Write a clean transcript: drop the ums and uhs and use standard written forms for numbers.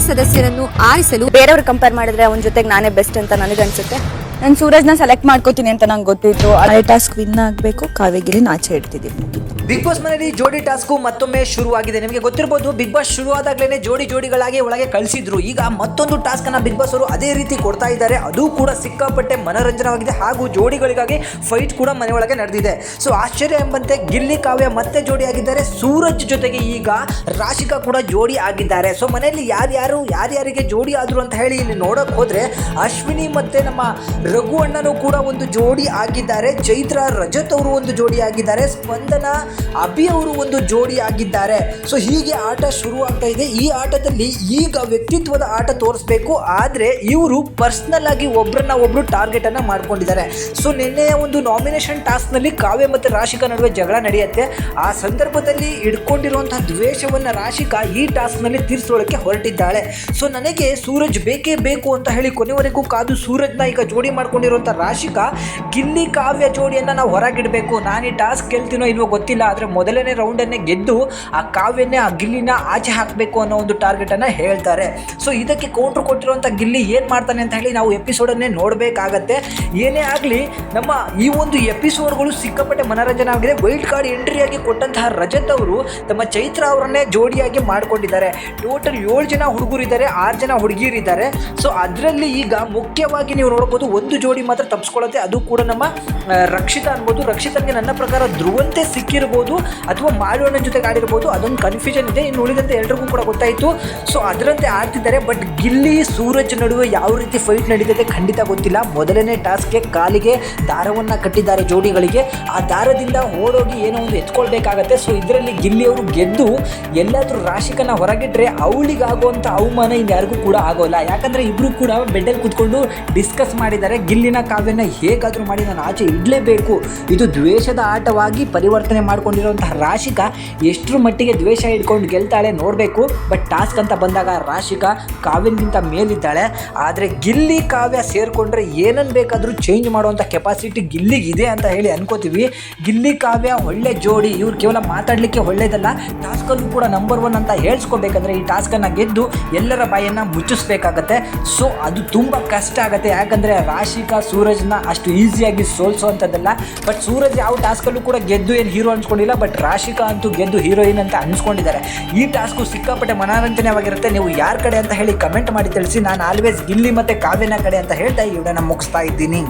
ಸದಸ್ಯರನ್ನು ಆರಿಸಲು ಬೇರೆಯವ್ರು ಕಂಪೇರ್ ಮಾಡಿದ್ರೆ ಅವನ ಜೊತೆಗೆ ನಾನೇ ಬೆಸ್ಟ್ ಅಂತ ನನಗನ್ಸುತ್ತೆ. ನಾನು ಸೂರಜ್ನ ಸೆಲೆಕ್ಟ್ ಮಾಡ್ಕೋತೀನಿ ಅಂತ ನಂಗೆ ಗೊತ್ತಿತ್ತು. ಅದೇ ಟಾಸ್ಕ್ ವಿನ್ ಆಗಬೇಕು, ಕಾವ್ಯಗಿರಿನ ಆಚೆ ಇಡ್ತಿದ್ದೀನಿ. ಬಿಗ್ ಬಾಸ್ ಮನೆಯಲ್ಲಿ ಜೋಡಿ ಟಾಸ್ಕು ಮತ್ತೊಮ್ಮೆ ಶುರುವಾಗಿದೆ. ನಿಮಗೆ ಗೊತ್ತಿರಬಹುದು, ಬಿಗ್ ಬಾಸ್ ಶುರುವಾದಾಗಲೇ ಜೋಡಿಗಳಾಗಿ ಒಳಗೆ ಕಳಿಸಿದ್ರು. ಈಗ ಮತ್ತೊಂದು ಟಾಸ್ಕ್ ಅನ್ನ ಬಿಗ್ ಬಾಸ್ ಅವರು ಅದೇ ರೀತಿ ಕೊಡ್ತಾ ಇದ್ದಾರೆ. ಅದು ಕೂಡ ಸಿಕ್ಕಾಪಟ್ಟೆ ಮನೋರಂಜನವಾಗಿದೆ ಹಾಗೂ ಜೋಡಿಗಳಿಗಾಗಿ ಫೈಟ್ ಕೂಡ ಮನೆಯೊಳಗೆ ನಡೆದಿದೆ. ಸೊ ಆಶ್ಚರ್ಯ ಎಂಬಂತೆ ಗಿಲ್ಲಿ ಕಾವ್ಯ ಮತ್ತೆ ಜೋಡಿ ಆಗಿದ್ದಾರೆ. ಸೂರಜ್ ಜೊತೆಗೆ ಈಗ ರಾಶಿಕಾ ಕೂಡ ಜೋಡಿ ಆಗಿದ್ದಾರೆ. ಸೊ ಮನೆಯಲ್ಲಿ ಯಾರ್ಯಾರಿಗೆ ಜೋಡಿ ಆದ್ರು ಅಂತ ಹೇಳಿ ಇಲ್ಲಿ ನೋಡಕ್ ಹೋದ್ರೆ ಅಶ್ವಿನಿ ಮತ್ತೆ ನಮ್ಮ ರಘು ಅಣ್ಣನು ಕೂಡ ಒಂದು ಜೋಡಿ ಆಗಿದ್ದಾರೆ. ಚೈತ್ರ ರಜತ್ ಅವರು ಒಂದು ಜೋಡಿ ಆಗಿದ್ದಾರೆ. ಸ್ಪಂದನ ಅಭಿ ಅವರು ಒಂದು ಜೋಡಿ ಆಗಿದ್ದಾರೆ. ಸೊ ಹೀಗೆ ಆಟ ಶುರು ಆಗ್ತಾ ಇದೆ. ಈ ಆಟದಲ್ಲಿ ಈಗ ವ್ಯಕ್ತಿತ್ವದ ಆಟ ತೋರಿಸ್ಬೇಕು. ಆದ್ರೆ ಇವರು ಪರ್ಸನಲ್ ಆಗಿ ಒಬ್ರು ಟಾರ್ಗೆಟ್ ಅನ್ನ ಮಾಡ್ಕೊಂಡಿದ್ದಾರೆ. ಸೊ ನಿನ್ನೆಯ ಒಂದು ನಾಮಿನೇಷನ್ ಟಾಸ್ಕ್ ನಲ್ಲಿ ಕಾವ್ಯ ಮತ್ತೆ ರಾಶಿಕಾ ನಡುವೆ ಜಗಳ ನಡೆಯುತ್ತೆ. ಆ ಸಂದರ್ಭದಲ್ಲಿ ಇಟ್ಕೊಂಡಿರುವಂತಹ ದ್ವೇಷವನ್ನ ರಾಶಿಕಾ ಈ ಟಾಸ್ಕ್ ನಲ್ಲಿ ತೀರಿಸೋಳಕ್ಕೆ ಹೊರಟಿದ್ದಾಳೆ. ಸೊ ನನಗೆ ಸೂರಜ್ ಬೇಕೇ ಬೇಕು ಅಂತ ಹೇಳಿ ಕೊನೆವರೆಗೂ ಕಾದು ಸೂರಜ್ನ ಈಗ ಜೋಡಿ ಮಾಡ್ಕೊಂಡಿರುವಂಥ ರಾಶಿಕಾ ಗಿಲ್ಲಿ ಕಾವ್ಯ ಜೋಡಿಯನ್ನು ನಾವು ಹೊರಗಿಡಬೇಕು. ನಾನು ಈ ಟಾಸ್ಕ್ ಗೆಲ್ತೀನೋ ಇಲ್ವೋ ಗೊತ್ತಿಲ್ಲ, ಆದರೆ ಮೊದಲನೇ ರೌಂಡನ್ನೇ ಗೆದ್ದು ಆ ಕಾವ್ಯನೇ ಆ ಗಿಲ್ಲಿನ ಆಚೆ ಹಾಕಬೇಕು ಅನ್ನೋ ಒಂದು ಟಾರ್ಗೆಟನ್ನು ಹೇಳ್ತಾರೆ. ಸೊ ಇದಕ್ಕೆ ಕೌಂಟ್ರ್ ಕೊಟ್ಟಿರುವಂಥ ಗಿಲ್ಲಿ ಏನು ಮಾಡ್ತಾನೆ ಅಂತ ಹೇಳಿ ನಾವು ಎಪಿಸೋಡನ್ನೇ ನೋಡಬೇಕಾಗತ್ತೆ. ಏನೇ ಆಗಲಿ ನಮ್ಮ ಈ ಒಂದು ಎಪಿಸೋಡ್ಗಳು ಸಿಕ್ಕಾಪಟ್ಟೆ ಮನೋರಂಜನೆ ಆಗಿದೆ. ವೈಲ್ಡ್ ಕಾರ್ಡ್ ಎಂಟ್ರಿಯಾಗಿ ಕೊಟ್ಟಂತಹ ರಜತ್ ಅವರು ತಮ್ಮ ಚೈತ್ರ ಅವರನ್ನೇ ಜೋಡಿಯಾಗಿ ಮಾಡಿಕೊಂಡಿದ್ದಾರೆ. ಟೋಟಲ್ 7 ಜನ ಹುಡುಗರಿದ್ದಾರೆ, 6 ಜನ ಹುಡುಗಿಯರಿದ್ದಾರೆ. ಸೊ ಅದರಲ್ಲಿ ಈಗ ಮುಖ್ಯವಾಗಿ ನೀವು ನೋಡ್ಬೋದು ಒಂದು ಜೋಡಿ ಮಾತ್ರ ತಪ್ಪಿಸ್ಕೊಳ್ಳುತ್ತೆ. ಅದು ಕೂಡ ನಮ್ಮ ರಕ್ಷಿತಾ ಅನ್ಬೋದು. ರಕ್ಷಿತನಿಗೆ ನನ್ನ ಪ್ರಕಾರ ಧ್ರುವಂತೆ ಸಿಕ್ಕಿರ್ಬೋದು ಅಥವಾ ಮಾಳುವಣ್ಣನ ಜೊತೆಗೆ ಆಡಿರ್ಬೋದು. ಅದೊಂದು ಕನ್ಫ್ಯೂಷನ್ ಇದೆ. ಇನ್ನು ಉಳಿದಂತೆ ಎಲ್ರಿಗೂ ಕೂಡ ಗೊತ್ತಾಯಿತು. ಸೊ ಅದರಂತೆ ಆಡ್ತಿದ್ದಾರೆ. ಬಟ್ ಗಿಲ್ಲಿ ಸೂರಜ್ ನಡುವೆ ಯಾವ ರೀತಿ ಫೈಟ್ ನಡೀತಿದೆ ಖಂಡಿತ ಗೊತ್ತಿಲ್ಲ. ಮೊದಲನೇ ಟಾಸ್ಕ್ಗೆ ಕಾಲಿಗೆ ದಾರವನ್ನು ಕಟ್ಟಿದ್ದಾರೆ ಜೋಡಿಗಳಿಗೆ. ಆ ದಾರದಿಂದ ಓಡೋಗಿ ಏನೋ ಒಂದು ಎತ್ಕೊಳ್ಬೇಕಾಗತ್ತೆ. ಸೊ ಇದರಲ್ಲಿ ಗಿಲ್ಲಿಯವರು ಗೆದ್ದು ಎಲ್ಲಾದರೂ ರಾಶಿಕನ ಹೊರಗಿಟ್ರೆ ಅವಳಿಗಾಗುವಂಥ ಅವಮಾನ ಇನ್ಯಾರಿಗೂ ಕೂಡ ಆಗೋಲ್ಲ. ಯಾಕಂದರೆ ಇಬ್ಬರು ಕೂಡ ಬೆಡ್ಡಲ್ಲಿ ಕೂತ್ಕೊಂಡು ಡಿಸ್ಕಸ್ ಮಾಡಿದ್ದಾರೆ. ಗಿಲ್ಲಿನ ಕಾವ್ಯನ ಹೇಗಾದರೂ ಮಾಡಿ ನಾನು ಆಚೆ ಇಡಲೇಬೇಕು. ಇದು ದ್ವೇಷದ ಆಟವಾಗಿ ಪರಿವರ್ತನೆ ಮಾಡ್ಕೊಂಡಿರುವಂತಹ ರಾಶಿಕಾ ಎಷ್ಟರ ಮಟ್ಟಿಗೆ ದ್ವೇಷ ಇಟ್ಕೊಂಡು ಗೆಲ್ತಾಳೆ ನೋಡಬೇಕು. ಬಟ್ ಟಾಸ್ಕ್ ಅಂತ ಬಂದಾಗ ರಾಶಿಕಾ ಕಾವ್ಯನಿಗಿಂತ ಮೇಲಿದ್ದಾಳೆ. ಆದರೆ ಗಿಲ್ಲಿ ಕಾವ್ಯ ಸೇರಿಕೊಂಡ್ರೆ ಏನನ್ನು ಬೇಕಾದರೂ ಚೇಂಜ್ ಮಾಡುವಂಥ ಕೆಪಾಸಿಟಿ ಗಿಲ್ಲಿಗಿದೆ ಅಂತ ಹೇಳಿ ಅನ್ಕೋತೀವಿ. ಗಿಲ್ಲಿ ಕಾವ್ಯ ಒಳ್ಳೆ ಜೋಡಿ. ಇವ್ರು ಕೇವಲ ಮಾತಾಡಲಿಕ್ಕೆ ಒಳ್ಳೇದಲ್ಲ, ಟಾಸ್ಕಲ್ಲೂ ಕೂಡ ನಂಬರ್ 1 ಅಂತ ಹೇಳ್ಸ್ಕೋಬೇಕಂದ್ರೆ ಈ ಟಾಸ್ಕನ್ನು ಗೆದ್ದು ಎಲ್ಲರ ಬಾಯನ್ನು ಮುಚ್ಚಿಸ್ಬೇಕಾಗತ್ತೆ. ಸೊ ಅದು ತುಂಬ ಕಷ್ಟ ಆಗುತ್ತೆ. ಯಾಕಂದರೆ ರಾಶಿಕಾ ಸೂರಜ್ನ ಅಷ್ಟು ಈಸಿಯಾಗಿ ಸೋಲ್ಸೋವಂಥದ್ದಲ್ಲ. ಬಟ್ ಸೂರಜ್ ಯಾವ ಟಾಸ್ಕಲ್ಲೂ ಕೂಡ ಗೆದ್ದು ಏನು ಹೀರೋ ಅನ್ಸ್ಕೊಂಡಿಲ್ಲ. ಬಟ್ ರಾಶಿಕಾ ಅಂತೂ ಗೆದ್ದು ಹೀರೋಯಿನ್ ಅಂತ ಅನ್ಸ್ಕೊಂಡಿದ್ದಾರೆ. ಈ ಟಾಸ್ಕು ಸಿಕ್ಕಾಪಟ್ಟೆ ಮನೋರಂಜನೆವಾಗಿರುತ್ತೆ. ನೀವು ಯಾರ ಕಡೆ ಅಂತ ಹೇಳಿ ಕಮೆಂಟ್ ಮಾಡಿ ತಿಳಿಸಿ. ನಾನು ಆಲ್ವೇಸ್ ಗಿಲ್ಲಿ ಮತ್ತು ಕಾವ್ಯನ ಕಡೆ ಅಂತ ಹೇಳ್ತಾ ಈ ವಿಡಿಯೋನ ಮುಗಿಸ್ತಾ ಇದ್ದೀನಿ.